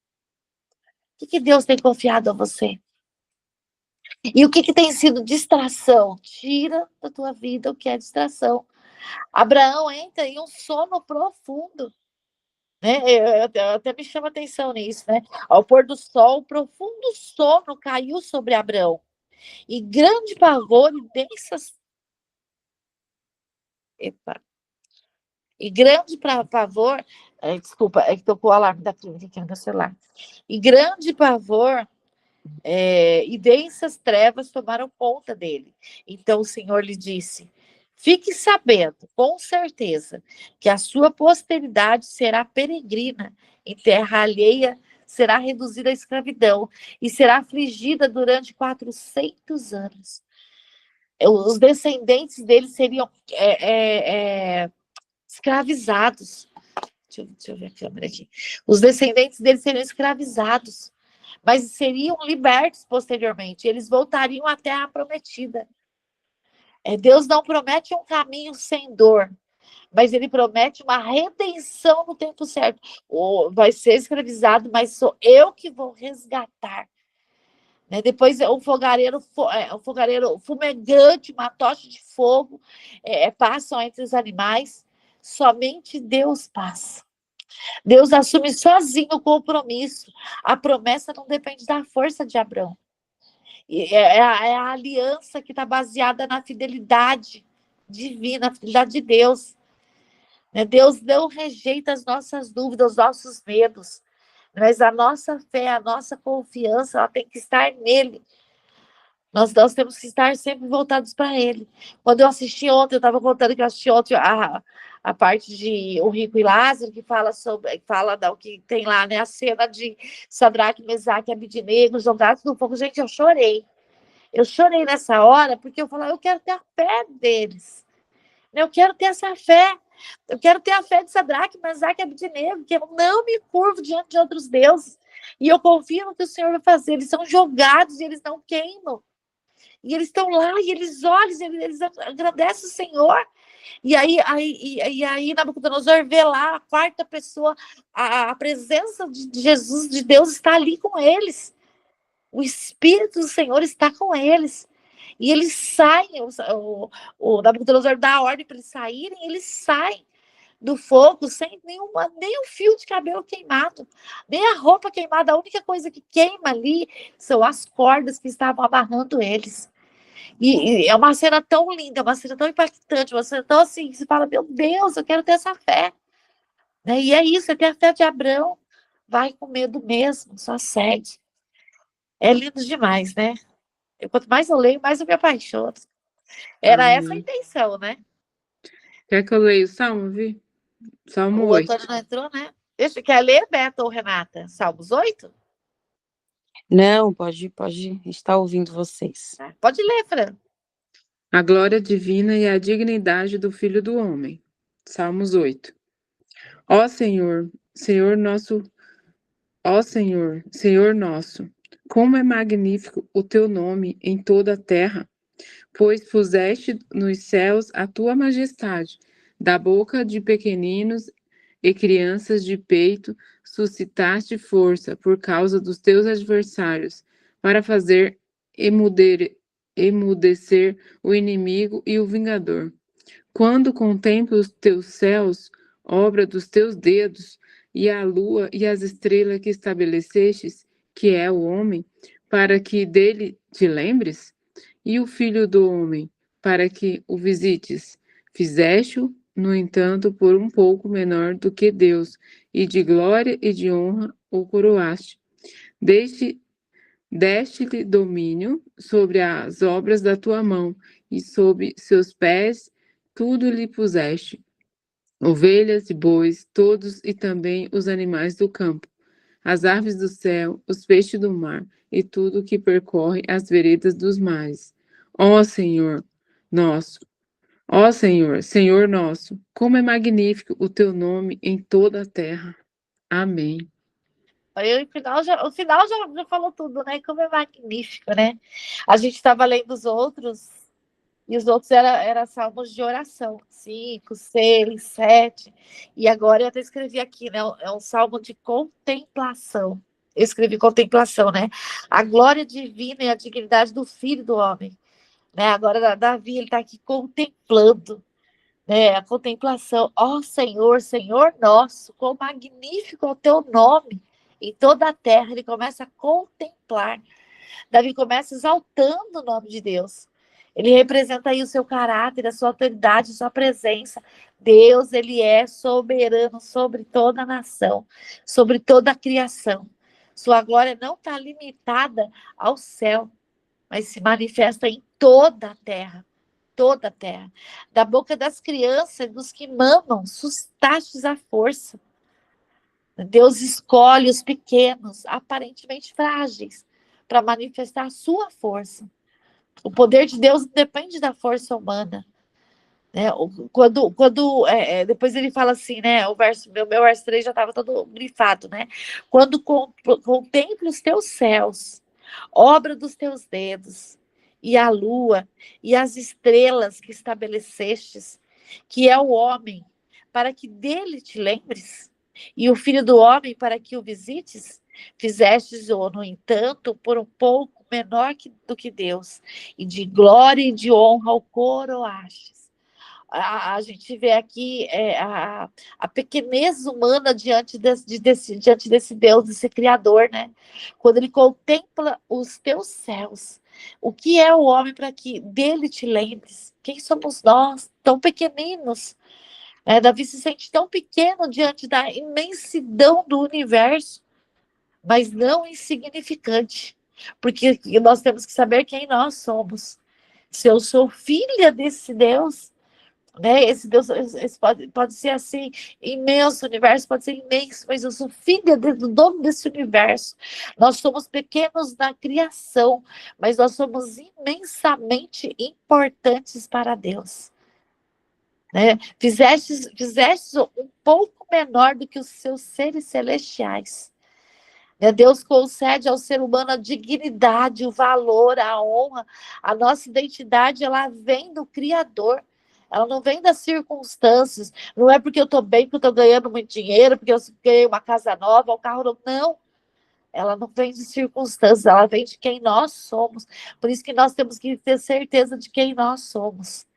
O que Deus tem confiado a você? E o que tem sido distração? Tira da tua vida o que é distração. Abraão entra em um sono profundo. Né? Eu até me chama atenção nisso, né? Ao pôr do sol, profundo sono caiu sobre Abraão. E grande pavor e densas. Epa. E grande pavor. Desculpa, é que tocou o alarme da clínica aqui no meu celular. E grande pavor e densas trevas tomaram conta dele. Então o Senhor lhe disse: fique sabendo, com certeza, que a sua posteridade será peregrina em terra alheia, será reduzida à escravidão e será afligida durante 400 anos. Os descendentes dele seriam escravizados. Deixa eu ver a câmera aqui. Os descendentes dele seriam escravizados, mas seriam libertos posteriormente. Eles voltariam à terra prometida. Deus não promete um caminho sem dor, mas ele promete uma redenção no tempo certo. Vai ser escravizado, mas sou eu que vou resgatar. Né? Depois um fogareiro fumegante, uma tocha de fogo passam entre os animais. Somente Deus passa. Deus assume sozinho o compromisso. A promessa não depende da força de Abraão. É a aliança que está baseada na fidelidade divina, na fidelidade de Deus. Deus não rejeita as nossas dúvidas, os nossos medos. Mas a nossa fé, a nossa confiança, ela tem que estar nele. Nós temos que estar sempre voltados para ele. Quando eu assisti ontem, eu estava contando que eu assisti ontem a parte de O Rico e Lázaro, que que tem lá, né, a cena de Sadraque, Mesaque e Abednego jogados no fogo. Gente, eu chorei. Eu chorei nessa hora, porque eu falava, eu quero ter a fé deles. Eu quero ter essa fé. Eu quero ter a fé de Sadraque, Mesaque e Abednego, que eu não me curvo diante de outros deuses. E eu confio no que o Senhor vai fazer. Eles são jogados e eles não queimam. E eles estão lá, e eles olham, eles agradecem o Senhor. E aí Nabucodonosor vê lá a quarta pessoa, a presença de Jesus, de Deus, está ali com eles. O Espírito do Senhor está com eles. E eles saem, o Nabucodonosor dá a ordem para eles saírem, eles saem do fogo sem nem um fio de cabelo queimado, nem a roupa queimada. A única coisa que queima ali são as cordas que estavam amarrando eles. E é uma cena tão linda, uma cena tão impactante, uma cena tão assim, que você fala, meu Deus, eu quero ter essa fé. E é isso, é ter a fé de Abraão. Vai com medo mesmo, só segue. É lindo demais, né? Quanto mais eu leio, mais eu me apaixono. Era essa a intenção, né? Quer que eu leia o Salmo, Vi? Salmo O 8. Antônio não entrou, né? Quer ler, Beto ou Renata? Salmos 8? Não, pode estar ouvindo vocês. Pode ler, Fran. a glória divina e a dignidade do Filho do Homem. Salmos 8. Ó Senhor, Senhor nosso, ó Senhor, Senhor nosso, como é magnífico o teu nome em toda a terra, pois puseste nos céus a tua majestade, da boca de pequeninos e crianças de peito, suscitaste força por causa dos teus adversários, para fazer emudecer o inimigo e o vingador. Quando contemplo os teus céus, obra dos teus dedos, e a lua e as estrelas que estabelecestes, que é o homem, para que dele te lembres, e o filho do homem, para que o visites. Fizeste-o, no entanto, por um pouco menor do que Deus, e de glória e de honra o coroaste. Deste-lhe domínio sobre as obras da tua mão, e sob seus pés tudo lhe puseste, ovelhas e bois, todos e também os animais do campo, as aves do céu, os peixes do mar, e tudo que percorre as veredas dos mares. Ó Senhor, nosso, ó Senhor, Senhor nosso, como é magnífico o teu nome em toda a terra. Amém. Aí o final já falou tudo, né? Como é magnífico, né? A gente estava lendo os outros, e os outros eram salmos de oração, 5, 6, 7. E agora eu até escrevi aqui, né? É um salmo de contemplação. Eu escrevi contemplação, né? A glória divina e a dignidade do Filho do Homem. Né? Agora, Davi, ele está aqui contemplando, né? A contemplação. Ó Senhor, Senhor nosso, quão magnífico é o teu nome em toda a terra. Ele começa a contemplar. Davi começa exaltando o nome de Deus. Ele representa aí o seu caráter, a sua autoridade, a sua presença. Deus, ele é soberano sobre toda a nação, sobre toda a criação. Sua glória não está limitada ao céu, mas se manifesta em toda a terra. Toda a terra. Da boca das crianças, dos que mamam, sustastes a força. Deus escolhe os pequenos, aparentemente frágeis, para manifestar a sua força. O poder de Deus depende da força humana. Né? Depois ele fala assim, né? Meu verso 3 já estava todo grifado, né? Quando contemplo os teus céus, obra dos teus dedos, e a lua, e as estrelas que estabelecestes, que é o homem, para que dele te lembres, e o filho do homem para que o visites, fizestes-o, no entanto, por um pouco menor do que Deus, e de glória e de honra o coroastes. A gente vê aqui a pequenez humana diante desse Deus, desse Criador, né? Quando ele contempla os teus céus, o que é o homem para que dele te lembres? Quem somos nós, tão pequeninos? Davi se sente tão pequeno diante da imensidão do universo, mas não insignificante, porque nós temos que saber quem nós somos. Se eu sou filha desse Deus, né? Esse Deus pode ser assim, imenso, o universo pode ser imenso, mas eu sou filha do dono desse universo. Nós somos pequenos na criação, mas nós somos imensamente importantes para Deus. Né? Fizestes um pouco menor do que os seus seres celestiais. Deus concede ao ser humano a dignidade, o valor, a honra. A nossa identidade, ela vem do Criador. Ela não vem das circunstâncias. Não é porque eu estou bem, porque eu estou ganhando muito dinheiro, porque eu ganhei uma casa nova, um carro novo. Não. Ela não vem de circunstâncias, ela vem de quem nós somos. Por isso que nós temos que ter certeza de quem nós somos.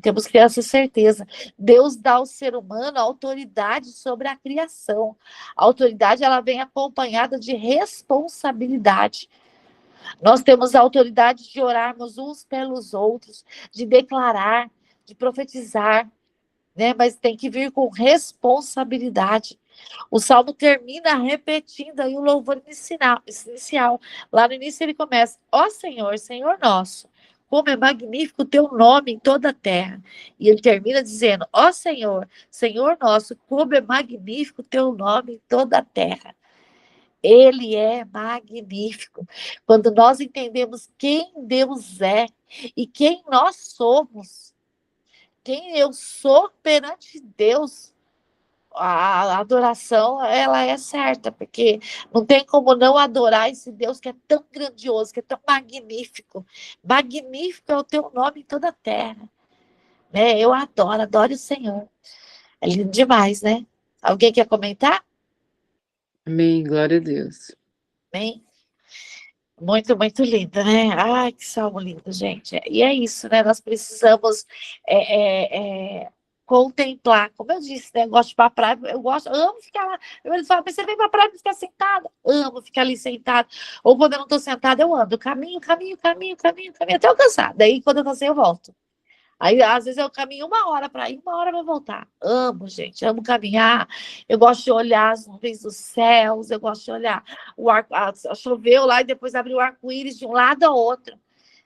Temos que ter essa certeza. Deus dá ao ser humano a autoridade sobre a criação. A autoridade, ela vem acompanhada de responsabilidade. Nós temos a autoridade de orarmos uns pelos outros, de declarar, de profetizar, né? Mas tem que vir com responsabilidade. O Salmo termina repetindo aí o louvor inicial. Lá no início ele começa: ó Senhor, Senhor nosso, como é magnífico o teu nome em toda a terra. E ele termina dizendo: ó Senhor, Senhor nosso, como é magnífico o teu nome em toda a terra. Ele é magnífico. Quando nós entendemos quem Deus é e quem nós somos, quem eu sou perante Deus, a adoração, ela é certa, porque não tem como não adorar esse Deus que é tão grandioso, que é tão magnífico. Magnífico é o teu nome em toda a terra. Né? Eu adoro o Senhor. É lindo demais, né? Alguém quer comentar? Amém, glória a Deus. Amém? Muito, muito linda, né? Ai, que salmo lindo, gente. E é isso, né? Nós precisamos contemplar. Como eu disse, né? Eu gosto de ir pra praia, eu amo ficar lá. Eles falam, mas você vem pra praia e ficar sentada. Amo ficar ali sentada. Ou quando eu não tô sentada, eu ando. Caminho, até eu cansar. Daí, quando eu cansei, eu volto. Aí, às vezes, eu caminho 1 hora para ir, 1 hora para voltar. Amo, gente, amo caminhar. Eu gosto de olhar as nuvens dos céus, eu gosto de olhar o arco, choveu lá e depois abriu o arco-íris de um lado ao outro.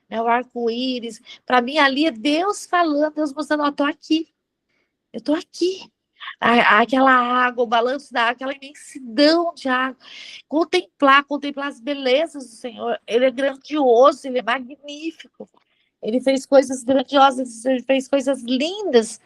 Né? O arco-íris, para mim, ali é Deus falando, Deus mostrando, ó, eu tô aqui. Aquela água, o balanço da água, aquela imensidão de água. Contemplar as belezas do Senhor. Ele é grandioso, ele é magnífico. Ele fez coisas grandiosas, ele fez coisas lindas,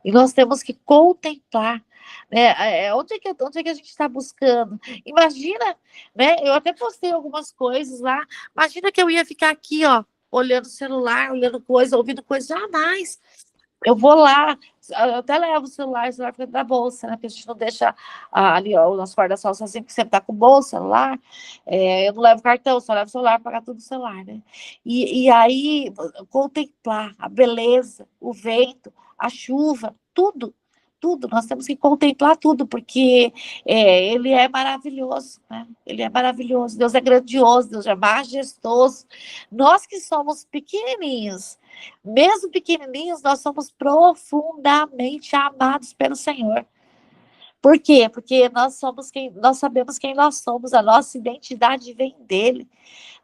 e nós temos que contemplar. Né? Onde é que a gente está buscando? Imagina, né? Eu até postei algumas coisas lá. Imagina que eu ia ficar aqui, ó, olhando o celular, olhando coisa, ouvindo coisa, jamais. Eu vou lá, eu até levo o celular fica dentro da bolsa, né? Porque a gente não deixa ali ó, o nosso guarda-sol sozinho, porque sempre tá com bolsa, celular. Eu não levo cartão, só levo o celular, pagar tudo no celular, né? E aí, contemplar a beleza, o vento, a chuva, tudo. Tudo, nós temos que contemplar tudo, porque ele é maravilhoso, né? Ele é maravilhoso, Deus é grandioso, Deus é majestoso. Nós que somos pequenininhos, mesmo pequenininhos, nós somos profundamente amados pelo Senhor. Por quê? Porque nós sabemos quem nós somos, a nossa identidade vem dele.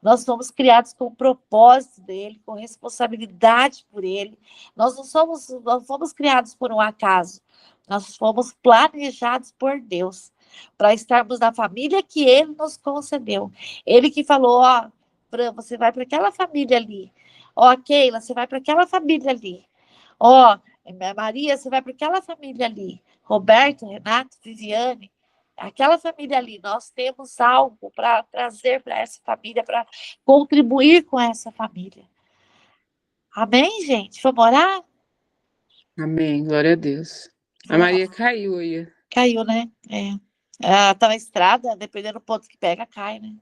Nós somos criados com o propósito dele, com responsabilidade por ele. Nós não fomos criados por um acaso. Nós fomos planejados por Deus para estarmos na família que ele nos concedeu. Ele que falou, ó, Fran, você vai para aquela família ali. Ó, Keila, você vai para aquela família ali. Ó, Maria, você vai para aquela família ali. Roberto, Renato, Viviane, aquela família ali. Nós temos algo para trazer para essa família, para contribuir com essa família. Amém, gente? Vamos orar? Amém, glória a Deus. A Maria caiu aí. Caiu, né? Ela tá na estrada, dependendo do ponto que pega, cai, né?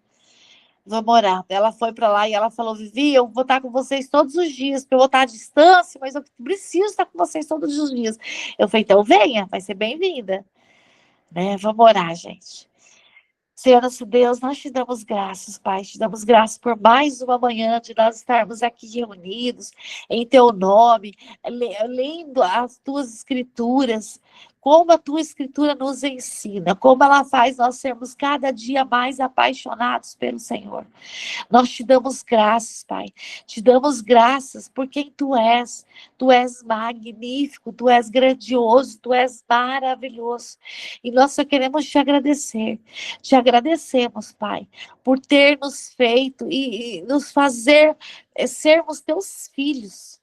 Vamos orar. Ela foi para lá e ela falou, Vivi, eu vou estar com vocês todos os dias, porque eu vou estar à distância, mas eu preciso estar com vocês todos os dias. Eu falei, então venha, vai ser bem-vinda. Né? Vamos orar, gente. Senhor nosso Deus, nós te damos graças, Pai, te damos graças por mais uma manhã de nós estarmos aqui reunidos em teu nome, lendo as tuas escrituras, como a tua escritura nos ensina, como ela faz nós sermos cada dia mais apaixonados pelo Senhor. Nós te damos graças, Pai. Te damos graças por quem tu és. Tu és magnífico, tu és grandioso, tu és maravilhoso. E nós só queremos te agradecer. Te agradecemos, Pai, por ter nos feito e nos fazer sermos teus filhos.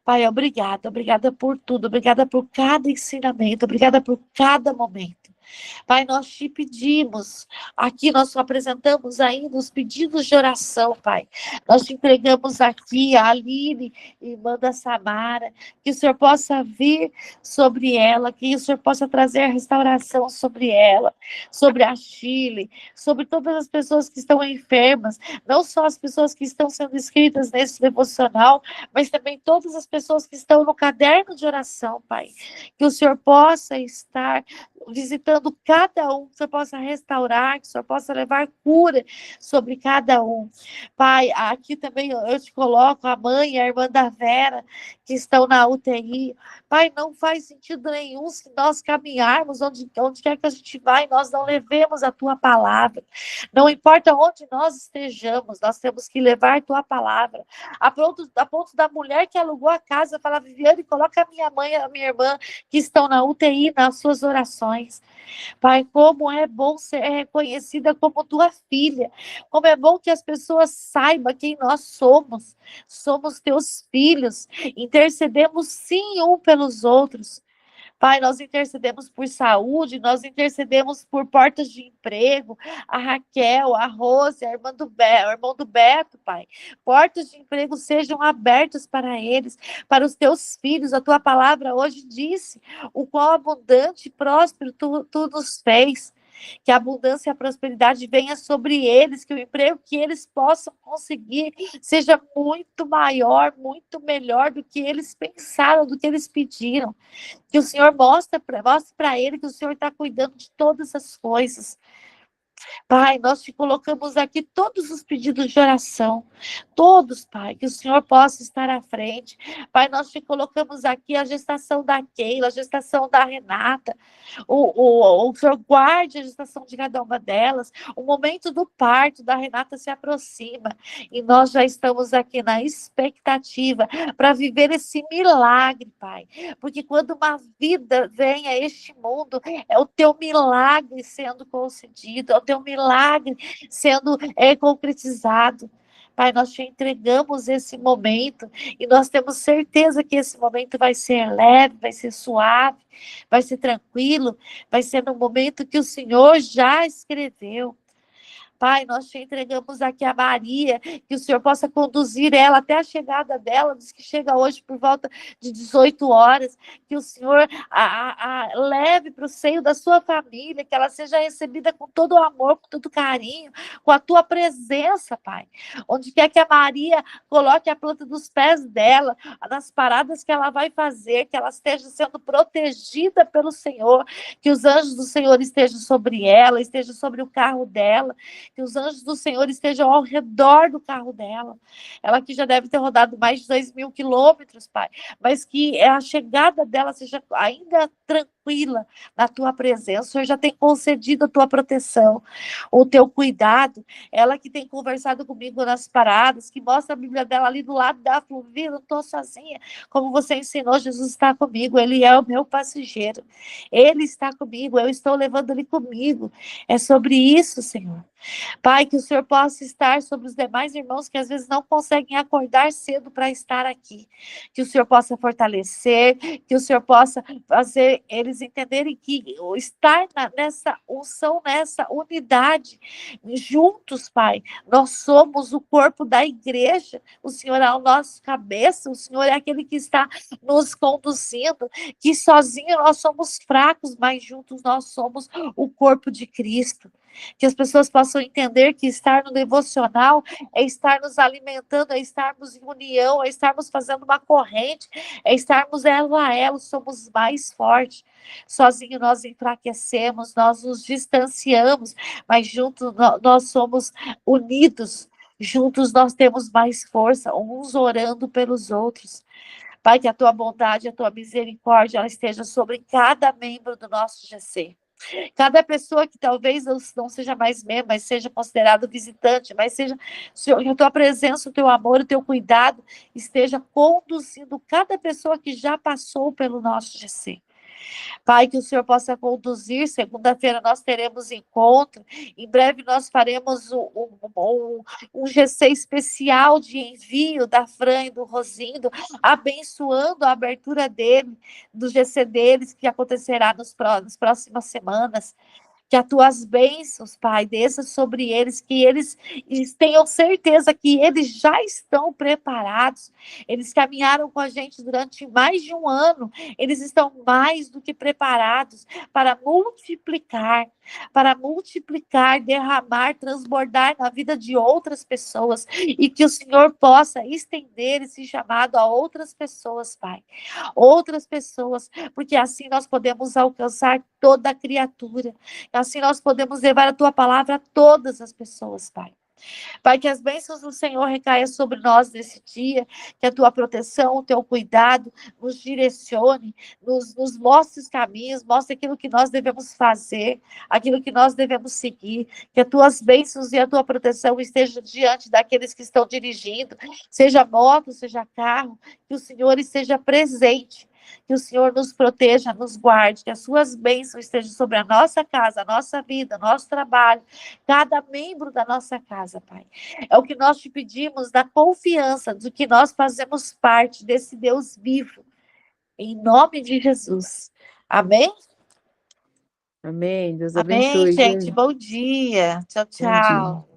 Pai, obrigada por tudo, obrigada por cada ensinamento, obrigada por cada momento. Pai, nós te pedimos, aqui nós apresentamos ainda os pedidos de oração, Pai. Nós te entregamos aqui a Aline, irmã da Samara, que o Senhor possa vir sobre ela, que o Senhor possa trazer restauração sobre ela, sobre a Chile, sobre todas as pessoas que estão enfermas, não só as pessoas que estão sendo inscritas nesse devocional, mas também todas as pessoas que estão no caderno de oração, Pai. Que o Senhor possa estar visitando cada um, que o Senhor possa restaurar, que o Senhor possa levar cura sobre cada um. Pai, aqui também eu te coloco a mãe e a irmã da Vera, que estão na UTI. Pai, não faz sentido nenhum se nós caminharmos onde quer que a gente vai, nós não levemos a tua palavra. Não importa onde nós estejamos, nós temos que levar a tua palavra. A ponto da mulher que alugou a casa, fala, Viviane, coloca a minha mãe e a minha irmã que estão na UTI nas suas orações. Pai, como é bom ser reconhecida como tua filha. Como é bom que as pessoas saibam quem nós somos. Somos teus filhos. Intercedemos sim um pelos outros. Pai, nós intercedemos por saúde, nós intercedemos por portas de emprego, a Raquel, a Rose, a irmã do o irmão do Beto, Pai. Portas de emprego sejam abertas para eles, para os teus filhos. A tua palavra hoje disse o quão abundante e próspero tu nos fez. Que a abundância e a prosperidade venha sobre eles, que o emprego que eles possam conseguir seja muito maior, muito melhor do que eles pensaram, do que eles pediram. Que o Senhor mostre para ele que o Senhor está cuidando de todas as coisas. Pai, nós te colocamos aqui todos os pedidos de oração, todos, Pai, que o Senhor possa estar à frente. Pai, nós te colocamos aqui a gestação da Keila, a gestação da Renata, o Senhor guarde a gestação de cada uma delas. O momento do parto da Renata se aproxima e nós já estamos aqui na expectativa para viver esse milagre, Pai, porque quando uma vida vem a este mundo, é o teu milagre sendo concedido, é o teu milagre sendo concretizado. Pai, nós te entregamos esse momento e nós temos certeza que esse momento vai ser leve, vai ser suave, vai ser tranquilo, vai ser no momento que o Senhor já escreveu. Pai, nós te entregamos aqui a Maria, que o Senhor possa conduzir ela até a chegada dela, diz que chega hoje por volta de 18 horas, que o Senhor a leve para o seio da sua família, que ela seja recebida com todo o amor, com todo o carinho, com a tua presença, Pai. Onde quer que a Maria coloque a planta dos pés dela, nas paradas que ela vai fazer, que ela esteja sendo protegida pelo Senhor, que os anjos do Senhor estejam sobre ela, estejam sobre o carro dela, que os anjos do Senhor estejam ao redor do carro dela. Ela que já deve ter rodado mais de 2.000 quilômetros, Pai, mas que a chegada dela seja ainda tranquila na tua presença. O Senhor já tem concedido a tua proteção, o teu cuidado. Ela que tem conversado comigo nas paradas, que mostra a Bíblia dela ali do lado da Fluvia, não estou sozinha. Como você ensinou, Jesus está comigo, Ele é o meu passageiro. Ele está comigo, eu estou levando Ele comigo. É sobre isso, Senhor. Pai, que o Senhor possa estar sobre os demais irmãos que às vezes não conseguem acordar cedo para estar aqui. Que o Senhor possa fortalecer, que o Senhor possa fazer eles entenderem que estar nessa unção, nessa unidade, juntos, Pai, nós somos o corpo da igreja. O Senhor é o nosso cabeça, o Senhor é aquele que está nos conduzindo, que sozinho nós somos fracos, mas juntos nós somos o corpo de Cristo. Que as pessoas possam entender que estar no devocional é estar nos alimentando, é estarmos em união, é estarmos fazendo uma corrente, é estarmos elo a elo, somos mais fortes. Sozinho nós enfraquecemos, nós nos distanciamos, mas juntos nós somos unidos, juntos nós temos mais força, uns orando pelos outros. Pai, que a tua bondade, a tua misericórdia, ela esteja sobre cada membro do nosso GC. Cada pessoa que talvez não seja mais membro, mas seja considerado visitante, mas seja, Senhor, que a tua presença, o teu amor, o teu cuidado esteja conduzindo cada pessoa que já passou pelo nosso GC. Pai, que o Senhor possa conduzir. Segunda-feira nós teremos encontro. Em breve nós faremos um GC especial de envio da Fran e do Rosindo, abençoando a abertura do GC deles, que acontecerá nas próximas semanas. Que as tuas bênçãos, Pai, desça sobre eles, que eles tenham certeza que eles já estão preparados. Eles caminharam com a gente durante mais de um ano. Eles estão mais do que preparados para multiplicar, derramar, transbordar na vida de outras pessoas. E que o Senhor possa estender esse chamado a outras pessoas, Pai. Outras pessoas, porque assim nós podemos alcançar toda a criatura. Assim nós podemos levar a tua palavra a todas as pessoas, Pai. Pai, que as bênçãos do Senhor recaiam sobre nós nesse dia, que a tua proteção, o teu cuidado nos direcione, nos mostre os caminhos, mostre aquilo que nós devemos fazer, aquilo que nós devemos seguir, que as tuas bênçãos e a tua proteção estejam diante daqueles que estão dirigindo, seja moto, seja carro, que o Senhor esteja presente Que o Senhor nos proteja, nos guarde, que as suas bênçãos estejam sobre a nossa casa, a nossa vida, nosso trabalho, cada membro da nossa casa, Pai. É o que nós te pedimos, na confiança de que nós fazemos parte desse Deus vivo, em nome de Jesus. Amém? Amém. Deus Amém, abençoe, gente. gente. Bom dia. Tchau, Bom dia. tchau.